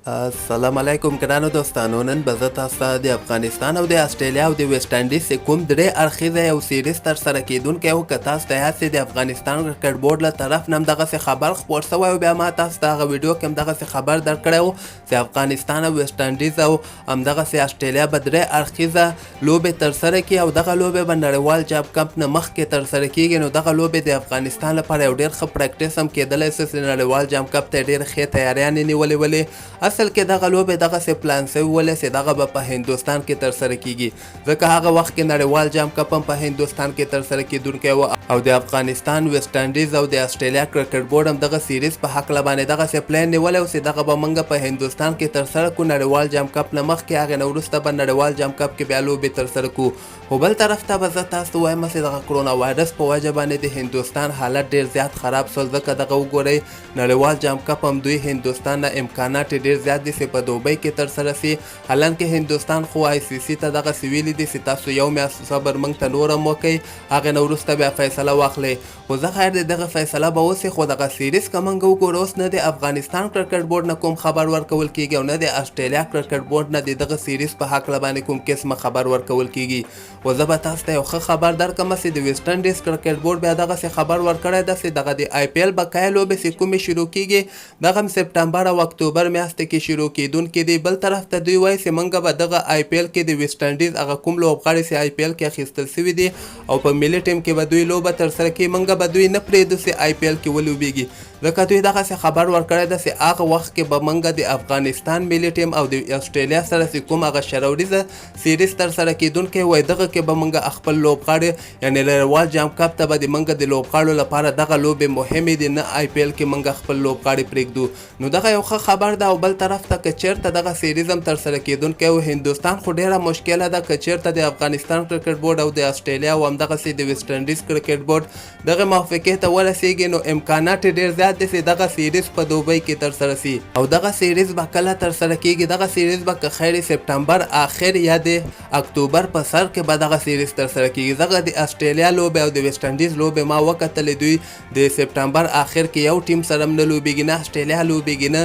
السلام علیکم ګرانو دوستانو. نن به زه تاسو ته د افغانستان او د استرالیا او د ویسټ انډیز کوم درې اړخیزه یو سیریز ترسره کیدونکی و. که تاسو ته یاد سي د افغانستان کرکټ بورډ له طرف نه هم دغسې خبر خپور سوی و، بیا ما تاسو ته هغه ویډیو کې هم دغسې خبر درکړی و چې افغانستان او ویسټ انډیز او همدغسې استرالیا به درې اړخیزه لوبې ترسره کړي او دغه لوبې به نړیوال جام کمپ نه مخکې ترسره کیږي. نو دغه لوبې د افغانستان لپاره یو ډېر ښه پریکټس هم کیدلی سي چې نړیوال جام کمپ ته ډېرې ښې تیاریانې نیولې ولې. اصل کې دغه لوبې دغسې پلان سوي ولې چې دغه به په هندوستان کې ترسره کیږي، ځکه هغه وخت کې نړیوال جام کپ هم په هندوستان کې ترسره کیدونکی و او د افغانستان، ویسټ انډیز او د استرالیا کرکټ بورډ هم دغه سیریز په هکله باندې دغسې پلان نیولی و چې دغه به موږ په هندوستان کې ترسره کړو نړیوال جام کپ نه مخکې. هغې نه وروسته به نړیوال جام کپ کې بیا لوبې ترسره کړو. خو بل طرف ته به زه تاسو ته وایم چې دغه کرونا وایرس په وجه باندې د هندوستان حالت ډېر زیات خراب سول، ځکه دغه وګورئ نړیوال جام کپ هم دوی هندوستان نه امکانات ډېر زیات دي چې په دوبۍ کې ترسره سي. حالانکه هندوستان خو آی سی سی ته دغسې ویلي دي چې تاسو یو میاشت صبر موږ ته نور هم وکئ، هغې نه وروسته بیا فیصله واخلئ. خو زه خیر دی دغه فیصله به وسي، خو دغه سیریز که موږ وګورو اوس نه د افغانستان کرکټ بورډ نه کوم خبر ورکول کیږي او نه د استرالیا کرکټ بورډ نه د دغه سیریز په هکله باندې کوم قسمه خبر ورکول کیږي. خو زه به تاسو ته یو ښه خبر درکړم چې د ویسټ انډیز کرکټ بورډ بیا دغسې خبر ورکړی ده چې دغه د آی پی ایل بقایه لوبې چې کومې شروع کیږي دغه هم سپټمبر او اکتوبر میاشتې کې شروع کیدونکي دي. بل طرف ته دوی وایي چې موږ به دغه آی پی ایل کې د ویسټ انډیز هغه کوم لوبغاړي چې آی پی ایل کې اخیستل سوي دي او په ملي ټیم کې به دوی لوبه ترسره کوي، موږ به دوی نه پرېږدو چې آی پی ایل کې ولوبېږي، ځکه دوی دغسې خبر ورکړی ده چې هغه وخت کې به موږ د افغانستان ملي ټیم او د استرالیا سره چې کوم هغه شروریزه سیریز ترسره کیدونکی وایي دغه کې به موږ خپل لوبغاړي یعنې نړیوال جام کپ ته به د موږ د لوبغاړو لپاره دغه لوبې مهمې دي، نه آی پی ایل کې موږ خپل لوبغاړي پرېږدو. نو دغه یو ښه خبر ده. او بل طرف ته که چېرته دغه سیریز هم ترسره کیدونکی و، هندوستان خو ډېره مشکله ده. که چېرته د افغانستان کرکټ بورډ او د استرالیا او همدغسې د ویسټ انډیز کرکټ بورډ دغه موافقې ته ورسیږي، نو امکانات یې ډېر زیات دي چې دغه سیریز په دوبۍ کې ترسره سي او دغه سیریز به کله ترسره کیږي. دغه سیریز به که خیر سپټمبر آخر یا د اکتوبر په سر کې به دغه سیریز ترسره کیږي. دغه د استرالیا لوبې او د ویسټ انډیز لوبې ما وکتلې، دوی د سپټمبر آخر کې یو ټیم سره هم نه لوبېږي، نه استرالیا لوبېږي نه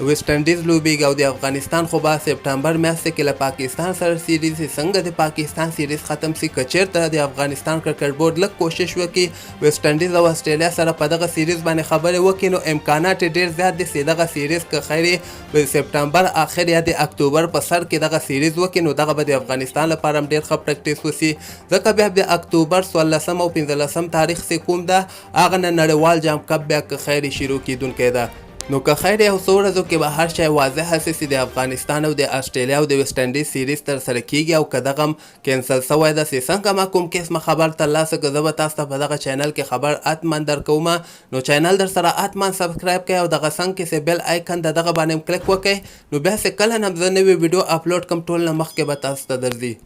ویسټ انډیز لوبېږي او د افغانستان خو به سپټمبر میاشتې کې له پاکستان سره سیریز څنګه د پاکستان سیریز ختم سي. که چېرته د افغانستان کرکټ بورډ لږ کوشش وکړي ویسټ انډیز او استرالیا سره په دغه سیریز باندې خبرې وکړي، نو امکانات یې ډېر زیات دي چې دغه سیریز که خیر د سپټمبر آخر یا د اکتوبر په سر کې دغه سیریز وکړي، نو دغه به د افغانستان لپاره هم ډېر ښه پریکټس وسي، ځکه بیا د اکتوبر 14 او 15 تاریخ چې کوم ده هغه نه نړیوال جام کپ بیا که خیر شروع کیدونکی ده. نو که خیر یو څو ورځو کې به هر شی واضحه سي چې د افغانستان او د استرالیا او د ویسټ انډیز سیریز ترسره کیږي او که دغه هم کینسل سوی ده چې څنګه ما کوم قسمه خبر ترلاسه کړه زه به تاسو ته په دغه چینل کې خبر حتما درکوم. نو چینل در سره حتما سبسکرایب کړئ او دغه څنګ کې چې بیل آیکن د دغه باندې کلیک وکړئ، نو بیا چې کله هم زه نوې ویډیو اپلوډ کړم ټول نه مخکې به تاسو ته درځي.